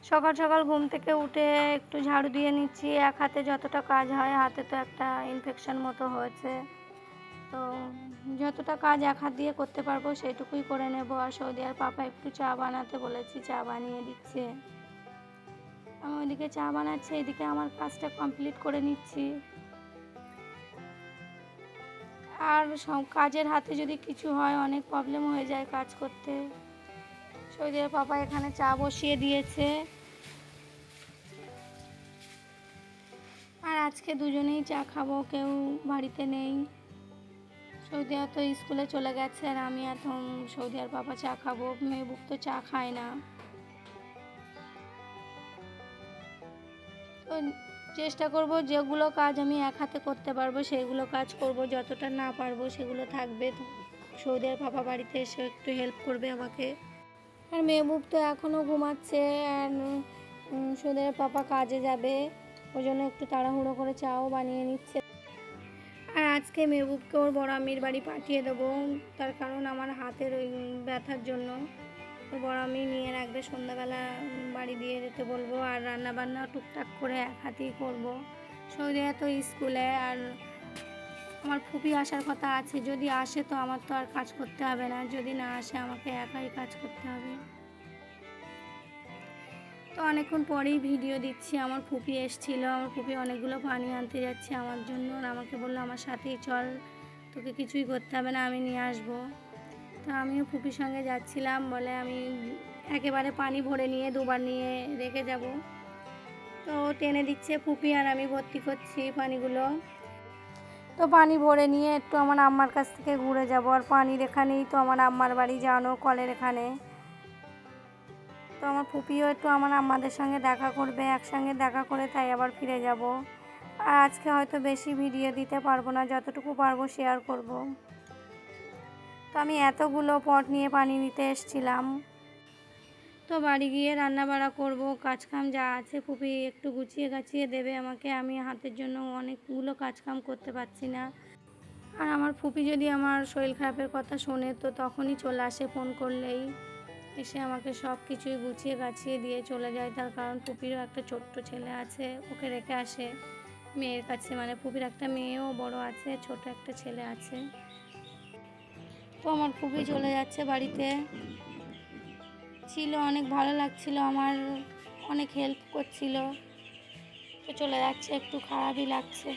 সকাল সকাল ঘুম থেকে উঠে একটু ঝাড়ু দিয়ে নিচ্ছি। এক হাতে যতটা কাজ হয়, হাতে তো একটা ইনফেকশন মতো হয়েছে, তো যতটা কাজ এক হাত দিয়ে করতে পারবো সেটুকুই করে নেব। আর সৌদি আর পাপা একটু চা বানাতে বলেছি, চা বানিয়ে দিচ্ছে। আমি ওইদিকে চা বানাচ্ছি, এদিকে আমার কাজটা কমপ্লিট করে নিচ্ছি। আর সব কাজের হাতে যদি কিছু হয় অনেক প্রবলেম হয়ে যায় কাজ করতে। সৌদি আর পাপা এখানে চা বসিয়ে দিয়েছে। আর আজকে দুজনেই চা খাবো, কেউ বাড়িতে নেই। সৌদি আর তো স্কুলে চলে গেছে, আর আমি এখন সৌদি আর পাপা চা খাবো। মেহবুব তো চা খায় না। তো চেষ্টা করব যেগুলো কাজ আমি এক হাতে করতে পারবো সেইগুলো কাজ করব, যতটা না পারবো সেগুলো থাকবে। সৌদি আর পাপা বাড়িতে এসে একটু হেল্প করবে আমাকে। আর মেহবুব তো এখনও ঘুমাচ্ছে, আর সৌদি আর পাপা কাজে যাবে, ওই জন্য একটু তাড়াহুড়ো করে চাও বানিয়ে নিচ্ছে। আর আজকে মেহবুবকে ওর বড় আম্মির বাড়ি পাঠিয়ে দেবো, তার কারণ আমার হাতের ওই ব্যথার জন্য। ওর বড় আম্মি নিয়ে রাখবে, সন্ধ্যাবেলা বাড়ি দিয়ে যেতে বলবো। আর রান্নাবান্না টুকটাক করে এক হাতেই করবো। সৌদি তো স্কুলে, আর আমার ফুপি আসার কথা আছে। যদি আসে তো আমার তো আর কাজ করতে হবে না, যদি না আসে আমাকে একাই কাজ করতে হবে। তো অনেকক্ষণ পরেই ভিডিও দিচ্ছি। আমার ফুপি এসেছিলো, আমার ফুপি অনেকগুলো পানি আনতে যাচ্ছে আমার জন্য, আর আমাকে বললো আমার সাথেই চল, তোকে কিছুই করতে হবে না, আমি নিয়ে আসবো। তো আমিও ফুপির সঙ্গে যাচ্ছিলাম, বলে আমি একেবারে পানি ভরে নিয়ে দুবার নিয়ে রেখে যাব। তো টেনে দিচ্ছে ফুপি, আর আমি ভর্তি করছি পানিগুলো। তো পানি ভরে নিয়ে একটু আমার আম্মার কাছ থেকে ঘুরে যাব। আর পানির এখানেই তো আমার আম্মার বাড়ি, জানো, কলের এখানে। তো আমার ফুপিও একটু আমার আম্মাদের সঙ্গে দেখা করবে, একসঙ্গে দেখা করে তাই আবার ফিরে যাব। আর আজকে হয়তো বেশি ভিডিও দিতে পারবো না, যতটুকু পারবো শেয়ার করব। তো আমি এতগুলো পট নিয়ে পানি নিতে এসেছিলাম। তো বাড়ি গিয়ে রান্না বাড়া করবো, কাজকাম যা আছে ফুপি একটু গুছিয়ে গাছিয়ে দেবে আমাকে। আমি হাতের জন্য অনেকগুলো কাজকাম করতে পারছি না। আর আমার ফুপি যদি আমার শরীর খারাপের কথা শোনে তো তখনই চলে আসে, ফোন করলেই এসে আমাকে সব কিছুই গুছিয়ে গাছিয়ে দিয়ে চলে যায়। তার কারণ ফুপিরও একটা ছোট্ট ছেলে আছে, ওকে রেখে আসে মেয়ের কাছে। মানে ফুপির একটা মেয়েও বড় আছে, ছোট একটা ছেলে আছে। তো আমার ফুপি চলে যাচ্ছে বাড়িতে। ছিল অনেক ভালো লাগছিল আমার, অনেক হেল্প করছিল, তো চলে যাচ্ছে, একটু খারাপই লাগছে।